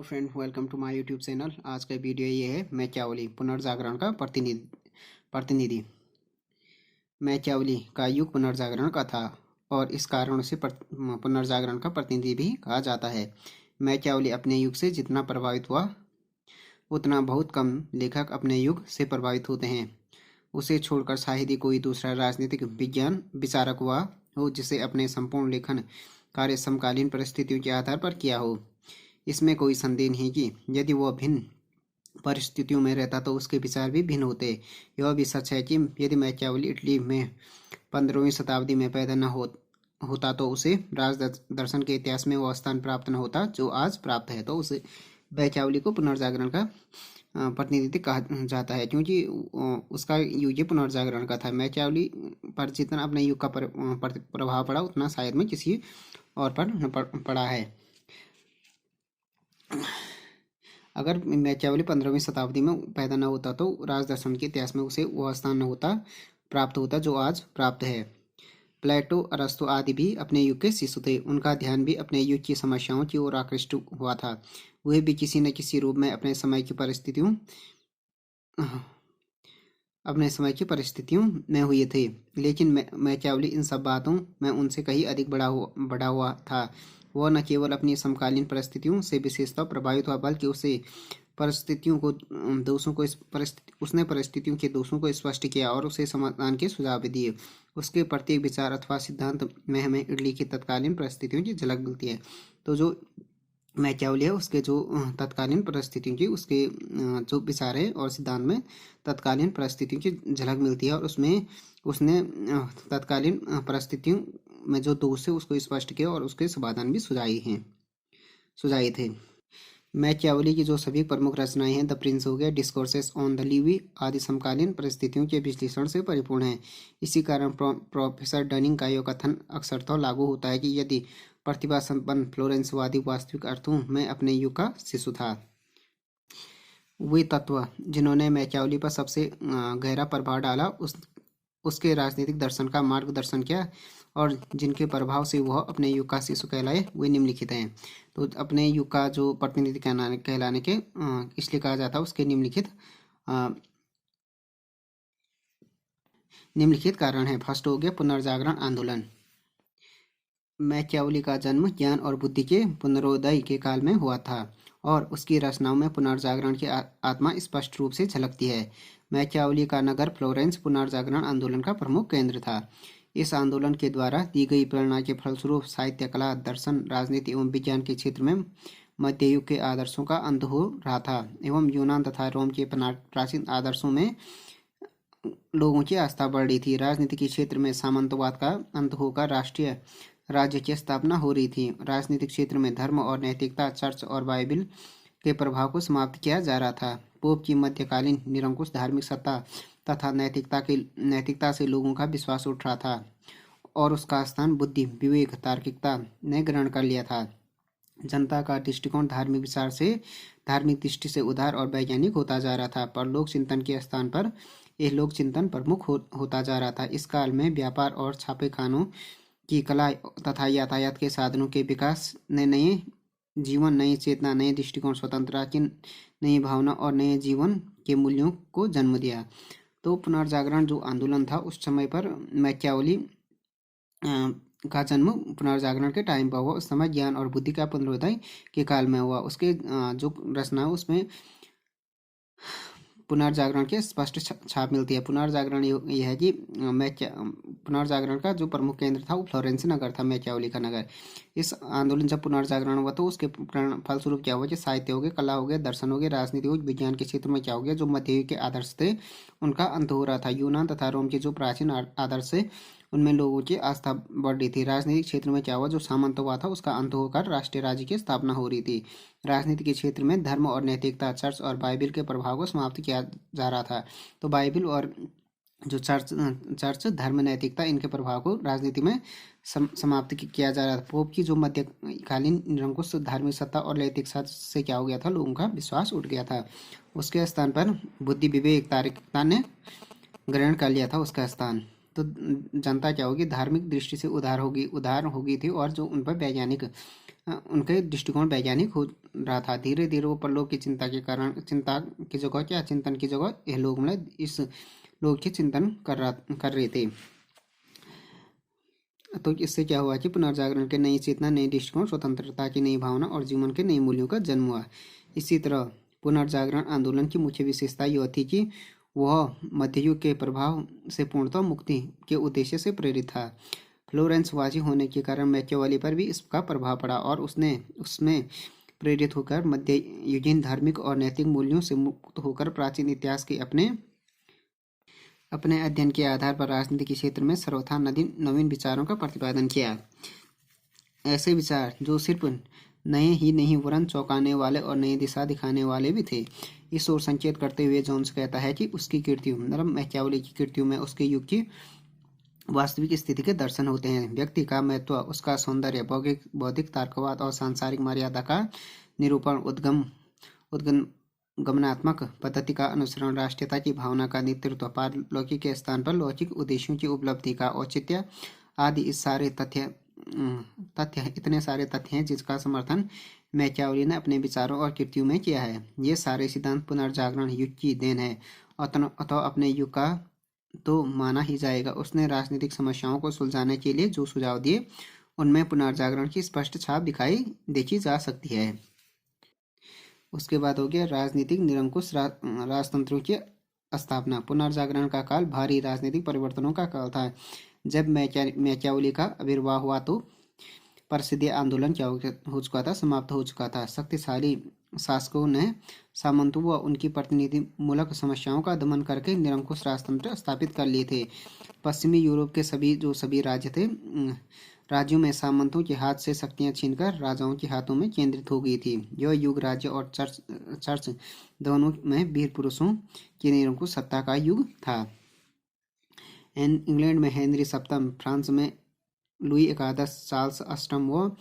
Friend, welcome to my YouTube channel. आज का video ये है मैकियावेली पुनर्जागरण का प्रतिनिधि। मैकियावेली का युग पुनर्जागरण का था और इस कारण से पुनर्जागरण का प्रतिनिधि भी कहा जाता है। मैकियावेली अपने युग से जितना प्रभावित हुआ उतना बहुत कम लेखक अपने युग से प्रभावित होते हैं। उसे छोड़कर शायद ही कोई दूसरा राजनीतिक विज्ञान विचारक हुआ हो जिसे अपने संपूर्ण लेखन कार्य समकालीन परिस्थितियों के आधार पर किया हो। इसमें कोई संदेह नहीं कि यदि वह भिन्न परिस्थितियों में रहता तो उसके विचार भी भिन्न होते। यह भी सच है कि यदि मैकियावेली इटली में 15वीं शताब्दी में पैदा न होता तो उसे राज दर्शन के इतिहास में वह स्थान प्राप्त न होता जो आज प्राप्त है। तो उसे मैकियावेली को पुनर्जागरण का प्रतिनिधि कहा जाता है, क्योंकि उसका युग पुनर्जागरण का था। मैकियावेली पर जितना अपने युग का प्रभाव पड़ा उतना शायद में किसी और पर न पड़ा है। अगर मैकियावेली 15वीं शताब्दी में पैदा न होता तो राजदर्शन के इतिहास में उसे वह स्थान न प्राप्त होता जो आज प्राप्त है। प्लेटो, अरस्तु आदि भी अपने युग के शिशु थे। उनका ध्यान भी अपने युग की समस्याओं की ओर आकृष्ट हुआ था। वे भी किसी न किसी रूप में अपने समय की परिस्थितियों में हुए थे। लेकिन मैकियावेली इन सब बातों में उनसे कहीं अधिक बड़ा हुआ था। वह न केवल अपनी समकालीन परिस्थितियों से विशेषतः प्रभावित हुआ बल्कि उसने परिस्थितियों के दोषों को स्पष्ट किया और उसे समाधान के सुझाव भी दिए। उसके प्रत्येक विचार अथवा सिद्धांत में हमें इटली की तत्कालीन परिस्थितियों की झलक मिलती है। तो जो मैकियावेली है उसके जो तत्कालीन परिस्थितियों की उसके जो विचार है और सिद्धांत में तत्कालीन परिस्थितियों की झलक मिलती है और उसमें उसने तत्कालीन परिस्थितियों में जो दोष है उसको स्पष्ट किया और उसके समाधान भी सुझाए थे। मैकियावेली की जो सभी प्रमुख रचनाएं हैं, द प्रिंस हो गया, डिस्कोर्सेस ऑन द लिवी आदि समकालीन परिस्थितियों के विश्लेषण से परिपूर्ण है। इसी कारण प्रोफेसर डनिंग का यह कथन अक्सर तो लागू होता है कि यदि प्रतिभा संपन्न फ्लोरेंसवादी वास्तविक अर्थों में अपने युग का शिशु था। वे तत्व जिन्होंने मैकियावेली पर सबसे गहरा प्रभाव डाला उसके राजनीतिक दर्शन का मार्गदर्शन किया और जिनके प्रभाव से वह अपने युग का शिशु कहलाए वे निम्नलिखित हैं। तो अपने युग का जो प्रतिनिधि कहलाने के इसलिए कहा जाता है उसके निम्नलिखित कारण है। फर्स्ट हो गया पुनर्जागरण आंदोलन। मैकियावेली का जन्म ज्ञान और बुद्धि के पुनरोदय के काल में हुआ था और उसकी रचनाओं में पुनर्जागरण की आत्मा स्पष्ट रूप से झलकती है। मैकियावेली का नगर फ्लोरेंस पुनर्जागरण आंदोलन का प्रमुख केंद्र था। इस आंदोलन के द्वारा दी गई प्रेरणा के फलस्वरूप साहित्य, कला, दर्शन, राजनीति एवं विज्ञान के क्षेत्र में मध्ययुग के आदर्शों का अंत हो रहा था एवं यूनान तथा रोम के प्राचीन आदर्शों में लोगों की आस्था बढ़ रही थी। राजनीति के क्षेत्र में सामंतवाद का अंत होकर राष्ट्रीय राज्य की स्थापना हो रही थी। राजनीतिक क्षेत्र में धर्म और नैतिकता, चर्च और बाइबिल के प्रभाव को समाप्त किया जा रहा था। पोप की मध्यकालीन निरंकुश धार्मिक सत्ता तथा नैतिकता से लोगों का विश्वास उठ रहा था और उसका स्थान बुद्धि, विवेक, तार्किकता ने ग्रहण कर लिया था। जनता का दृष्टिकोण धार्मिक दृष्टि से उदार और वैज्ञानिक होता जा रहा था, पर लोक चिंतन के स्थान पर यह लोक चिंतन प्रमुख होता जा रहा था। इस काल में व्यापार और छापेखानों की कला तथा यातायात के साधनों के विकास ने नए जीवन, नई चेतना, नए दृष्टिकोण, स्वतंत्रता की नई भावना और नए जीवन के मूल्यों को जन्म दिया। तो पुनर्जागरण जो आंदोलन था उस समय पर मैकियावेली का जन्म पुनर्जागरण के टाइम पर हुआ। उस समय ज्ञान और बुद्धि का पुनरोदय के काल में हुआ। उसके जो रचना उसमें पुनर्जागरण के स्पष्ट छाप मिलती है। पुनर्जागरण यह है कि पुनर्जागरण का जो प्रमुख केंद्र था वो फ्लोरेंस नगर था, मैकियावेली का नगर। इस आंदोलन जब पुनर्जागरण हुआ तो उसके फलस्वरूप क्या हुआ कि साहित्य हो गया, कला हो गया, दर्शन हो गया, राजनीति हो गई, विज्ञान के क्षेत्र में क्या हो गया, जो मध्ययुग के आदर्श थे उनका अंत हो रहा था। यूनान तथा रोम के जो प्राचीन आदर्श थे उनमें लोगों की आस्था बढ़ रही थी। राजनीतिक क्षेत्र में क्या हुआ, जो सामंतवाद था उसका अंत होकर राष्ट्रीय राज्य की स्थापना हो रही थी। राजनीति के क्षेत्र में धर्म और नैतिकता, चर्च और बाइबिल के प्रभाव को समाप्त किया जा रहा था। तो बाइबिल और जो चर्च, धर्म, नैतिकता, इनके प्रभाव को राजनीति में समाप्त किया जा रहा था। पोप की जो मध्यकालीन निरंकुश धार्मिक सत्ता और नैतिक से क्या हो गया था, लोगों का विश्वास उठ गया था। उसके स्थान पर बुद्धि, विवेक, तार्किकता ने ग्रहण कर लिया था उसका स्थान। तो जनता क्या होगी, धार्मिक दृष्टि से उदार होगी थी और जो उन पर वैज्ञानिक उनके दृष्टिकोण वैज्ञानिक हो रहा था। धीरे धीरे वो परलोक की चिंता के कारण चिंता की जगह क्या चिंतन की जगह यह लोग मतलब इस लोग की चिंतन कर रहे थे। तो इससे क्या हुआ कि पुनर्जागरण के नई चेतना, नई दृष्टिकोण, स्वतंत्रता की नई भावना और जीवन के नए मूल्यों का जन्म हुआ। इसी तरह पुनर्जागरण आंदोलन की मुख्य विशेषता यह थी कि वह मध्ययुग के प्रभाव से पूर्णतः मुक्ति के उद्देश्य से प्रेरित था। फ्लोरेंसवासी होने के कारण मैकियावेली पर भी इसका प्रभाव पड़ा और उसने उसमें प्रेरित होकर मध्ययुगीन धार्मिक और नैतिक मूल्यों से मुक्त होकर प्राचीन इतिहास के अपने अपने अध्ययन के आधार पर राजनीति के क्षेत्र में सर्वथा नवीन विचारों का प्रतिपादन किया। ऐसे विचार जो सिर्फ नए ही नहीं वरन चौंकाने वाले और नई दिशा दिखाने वाले भी थे। इस ओर संकेत करते हुए जोन्स कहता है कि उसकी कृतियों मतलब मैकियावेली की कृतियों में उसके युग की वास्तविक स्थिति के दर्शन होते हैं। व्यक्ति का महत्व, उसका सौंदर्य, बौद्धिक तर्कवाद और सांसारिक मर्यादा का निरूपण, उद्गमनात्मक पद्धति का अनुसरण, राष्ट्रीयता की भावना का नेतृत्व, पारलौकिक के स्थान पर लौकिक उद्देश्यों की उपलब्धि का औचित्य आदि इतने सारे तथ्य हैं जिसका समर्थन मैकियावेली ने अपने विचारों और कृतियों में किया है। ये सारे सिद्धांत पुनर्जागरण युग की देन है। अतः अपने युग का तो माना ही जाएगा। उसने राजनीतिक समस्याओं को सुलझाने के लिए जो सुझाव दिए उनमें पुनर्जागरण की स्पष्ट छाप देखी जा सकती है। उसके बाद हो गया राजनीतिक निरंकुश राजतंत्रों की स्थापना। पुनर्जागरण का काल भारी राजनीतिक परिवर्तनों का काल था। जब मैकियावेली का आविर्भाव हुआ तो परिषदीय आंदोलन क्या हो चुका था, समाप्त हो चुका था। शक्तिशाली शासकों ने सामंतों व उनकी प्रतिनिधिमूलक समस्याओं का दमन करके निरंकुश राजतंत्र स्थापित कर लिए थे। पश्चिमी यूरोप के सभी राज्य थे राज्यों में सामंतों के हाथ से शक्तियां छीनकर राजाओं के हाथों में केंद्रित हो गई थी। यह युग राज्य और चर्च दोनों में वीर पुरुषों की निरंकुश सत्ता का युग था। इंग्लैंड में हेनरी सप्तम, फ्रांस में लुई एकादश, चार्ल्स अष्टम व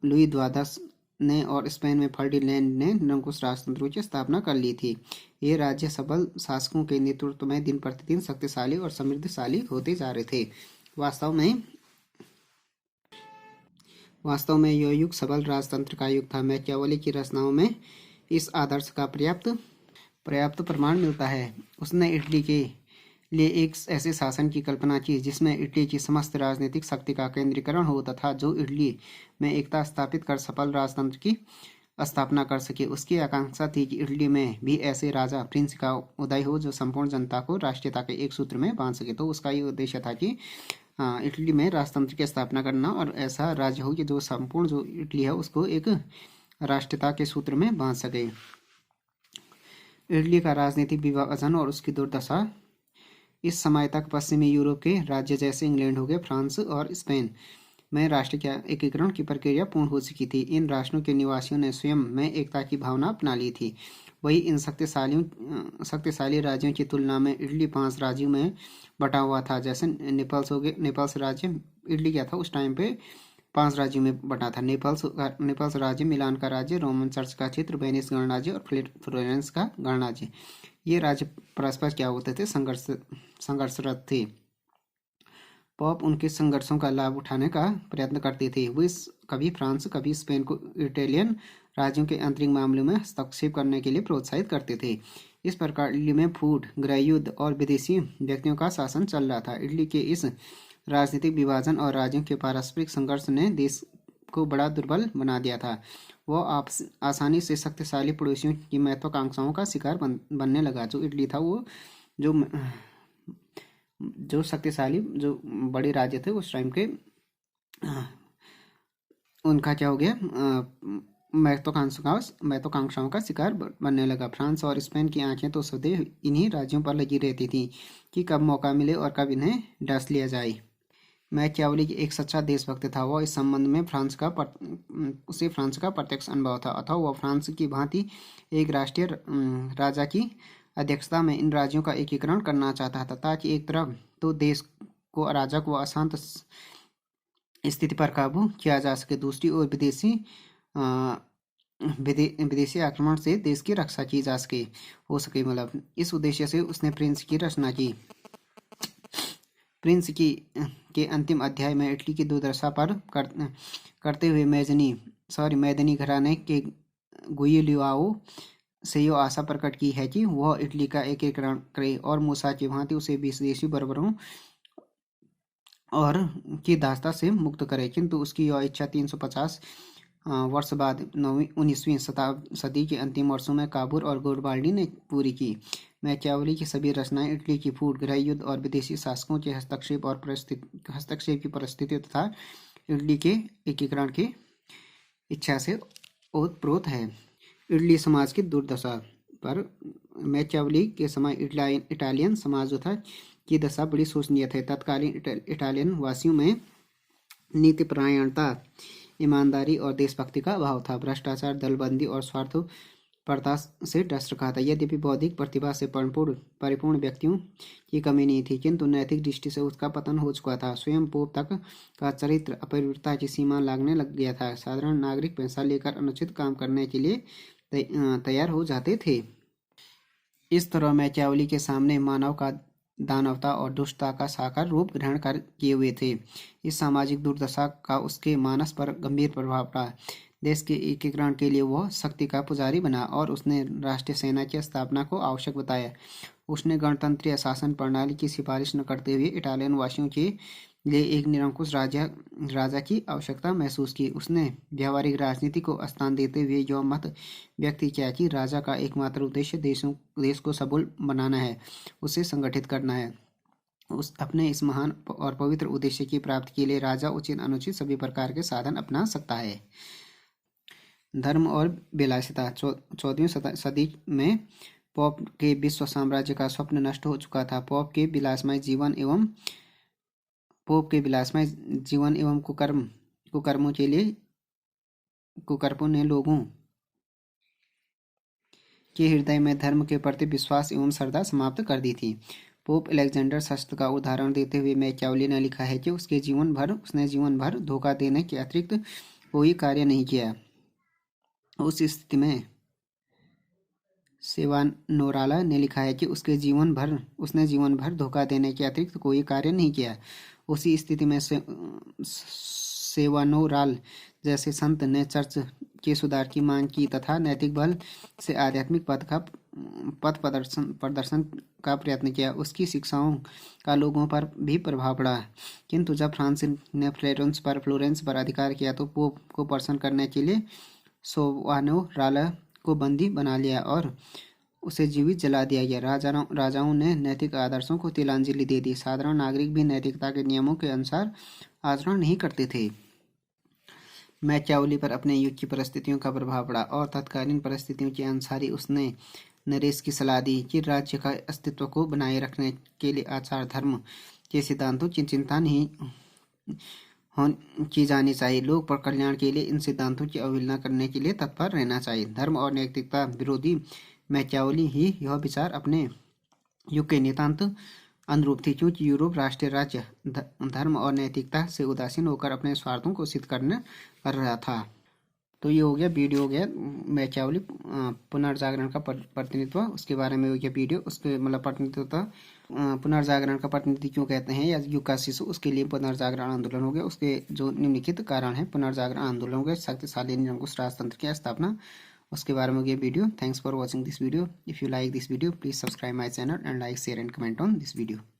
लुई द्वादश ने और स्पेन में फर्डिनैंड ने निरंकुश राजतंत्रों की स्थापना कर ली थी। ये राज्य सबल शासकों के नेतृत्व में दिन प्रतिदिन शक्तिशाली और समृद्धशाली होते जा रहे थे। वास्तव में यह युग सबल राजतंत्र का युग था। मैकियावेली की रचनाओं में इस आदर्श का पर्याप्त प्रमाण मिलता है। उसने इटली के लिए एक ऐसे शासन की कल्पना की जिसमें इटली की समस्त राजनीतिक शक्ति का केंद्रीकरण हो तथा जो इटली में एकता स्थापित कर सफल राजतंत्र की स्थापना कर सके। उसकी आकांक्षा थी कि इटली में भी ऐसे राजा प्रिंस का उदय हो जो संपूर्ण जनता को राष्ट्रीयता के एक सूत्र में बांध सके। तो उसका ये उद्देश्य था कि इटली में राजतंत्र की स्थापना करना और ऐसा राज्य हो कि जो संपूर्ण जो इटली है उसको एक राष्ट्रीयता के सूत्र में बांध सके। इटली का राजनीतिक विभाजन और उसकी दुर्दशा। इस समय तक पश्चिमी यूरोप के राज्य जैसे इंग्लैंड हो गए, फ्रांस और स्पेन में राष्ट्र के एकीकरण की प्रक्रिया पूर्ण हो चुकी थी। इन राष्ट्रों के निवासियों ने स्वयं में एकता की भावना अपना ली थी। वही इन शक्तिशाली राज्यों की तुलना में इटली 5 राज्यों में बटा हुआ था। जैसे नेपल्स हो गए, नेपल्स राज्य इटली क्या था उस टाइम पे 5 राज्यों में बटा था। नेपल्स राज्य, मिलान का राज्य, रोमन चर्च का क्षेत्र, वेनिस गणराज्य और फ्लोरेंस का गणराज्य। ये राज्य परस्पर क्या होते थे, संघर्षरत थे। पॉप उनके संघर्षों का लाभ उठाने का प्रयत्न करते थे। वे कभी फ्रांस कभी स्पेन को इटालियन राज्यों के आंतरिक मामलों में हस्तक्षेप करने के लिए प्रोत्साहित करते थे। इस प्रकार इटली में फूट, गृहयुद्ध और विदेशी व्यक्तियों का शासन चल रहा था। इटली के इस राजनीतिक विभाजन और राज्यों के पारस्परिक संघर्ष ने देश को बड़ा दुर्बल बना दिया था। वह आसानी से शक्तिशाली पड़ोसियों की महत्वाकांक्षाओं का शिकार बनने लगा। जो इटली था वो जो शक्तिशाली जो बड़े राज्य थे उस टाइम के उनका क्या हो गया, महत्वाकांक्षाओं का शिकार बनने लगा। फ्रांस और स्पेन की आंखें तो सदैव इन्हीं राज्यों पर लगी रहती थी कि कब मौका मिले और कब इन्हें डस लिया जाए। मैकियावेली एक सच्चा देशभक्त था। वह इस संबंध में उसे फ्रांस का प्रत्यक्ष अनुभव था। अतः वह फ्रांस की भांति एक राष्ट्रीय राजा की अध्यक्षता में इन राज्यों का एकीकरण करना चाहता था ताकि एक तरफ तो देश को अराजक व अशांत स्थिति पर काबू किया जा सके, दूसरी ओर विदेशी आक्रमण से देश की रक्षा की जा सके मतलब इस उद्देश्य से उसने प्रिंस की रचना की। के अंतिम अध्याय में इटली की दुर्दशा पर करते हुए मैजनी मैदानी घराने के गुइलियाओ से यो आशा प्रकट की है कि वह इटली का एकीकरण करे और मूसा की भांति उसे विदेशी बर्बरों और की दासता से मुक्त करे, किंतु उसकी यह इच्छा 350 वर्ष बाद 19वीं सदी के अंतिम वर्षों में काबूल और गोरबाल्डी ने पूरी की। मैकियावेली की सभी रचनाएं इटली की फूट, गृह युद्ध और विदेशी शासकों के हस्तक्षेप की परिस्थिति तथा इटली के एकीकरण की इच्छा से ओतप्रोत है। इटली समाज की दुर्दशा पर मैकियावेली के समय इटालियन समाज जो था की दशा बड़ी शोचनीय थी। तत्कालीन इटालियन वासियों में नीतिपरायणता, ईमानदारी और देशभक्ति का अभाव था। भ्रष्टाचार, दलबंदी और स्वार्थपरता से डस रखा था। यद्यपि बौद्धिक प्रतिभा से परिपूर्ण व्यक्तियों की कमी नहीं थी, किंतु नैतिक दृष्टि से उसका पतन हो चुका था। स्वयं पोप तक का चरित्र अपवित्रता की सीमा लागने लग गया था। साधारण नागरिक पैसा लेकर अनुचित काम करने के लिए तैयार हो जाते थे। इस तरह मैकियावेली के सामने मानव का दानवता और दुष्टता का साकार रूप ग्रहण किए हुए थे। इस सामाजिक दुर्दशा का उसके मानस पर गंभीर प्रभाव पड़ा। देश के एकीकरण के लिए वह शक्ति का पुजारी बना और उसने राष्ट्रीय सेना की स्थापना को आवश्यक बताया। उसने गणतंत्रीय शासन प्रणाली की सिफारिश न करते हुए इटालियन वासियों के लिए एक निरंकुश राजा की आवश्यकता महसूस की। उसने व्यावहारिक राजनीति को स्थान देते हुए यह मत व्यक्त किया कि राजा का एकमात्र उद्देश्य देश को सबल बनाना है, उसे संगठित करना है। अपने इस महान और पवित्र उद्देश्य की प्राप्ति के लिए राजा उचित अनुचित सभी प्रकार के साधन अपना सकता है। धर्म और विलासिता। 14वीं सदी में पोप के विश्व साम्राज्य का स्वप्न नष्ट हो चुका था। पोप के विलासमय जीवन एवं कुकर्मों ने लोगों के हृदय में धर्म के प्रति विश्वास एवं श्रद्धा समाप्त कर दी थी। पोप अलेक्जेंडर षष्ठ का उदाहरण देते हुए मैकियावेली ने लिखा है कि उसने जीवन भर धोखा देने के अतिरिक्त कोई कार्य नहीं किया। उस स्थिति में सेवानोराला ने लिखा है कि उसने जीवन भर धोखा देने के अतिरिक्त कोई कार्य नहीं किया। उसी स्थिति में सेवानोराल जैसे संत ने चर्च के सुधार की मांग की तथा नैतिक बल से आध्यात्मिक पथ प्रदर्शन का प्रयत्न किया। उसकी शिक्षाओं का लोगों पर भी प्रभाव पड़ा, किंतु जब फ्रांसिस ने फ्लोरेंस पर अधिकार किया तो पोप को प्रसन्न करने के लिए सेवानोराला को बंदी बना लिया और उसे जीवित जला दिया गया। राजाओं ने नैतिक आदर्शों को तिलांजलि दे दी। साधारण नागरिक भी नैतिकता के नियमों के अनुसार आचरण नहीं करते थे। मैकियावेली पर अपने युग की परिस्थितियों का प्रभाव पड़ा और तत्कालीन परिस्थितियों के अनुसार ही उसने नरेश की सलाह दी कि राज्य का अस्तित्व को बनाए रखने के लिए आचार धर्म के सिद्धांतों की चिंता नहीं की जानी चाहिए। लोक पर कल्याण के लिए इन सिद्धांतों की अवहेलना करने के लिए तत्पर रहना चाहिए। धर्म और नैतिकता विरोधी मैकियावेली ही यह विचार अपने युग के नितांत अनुरूप थी, क्योंकि यूरोप राष्ट्रीय राज्य धर्म और नैतिकता से उदासीन होकर अपने स्वार्थों को सिद्ध कर रहा था। तो ये हो गया वीडियो, हो गया मैकियावेली पुनर्जागरण का प्रतिनिधित्व, उसके बारे में हो गया वीडियो। उसके मतलब प्रतिनिधित्व पुनर्जागरण का प्रतिनिधि क्यों कहते हैं या युग का शिशु, उसके लिए पुनर्जागरण आंदोलन हो गया। उसके जो निम्नलिखित कारण है पुनर्जागरण आंदोलन हो गया। शक्तिशाली निरंकुश राजतंत्र की स्थापना, उसके बारे में हो गया video. Thanks for watching this video. If you like this video please subscribe my channel and like share and comment on this video.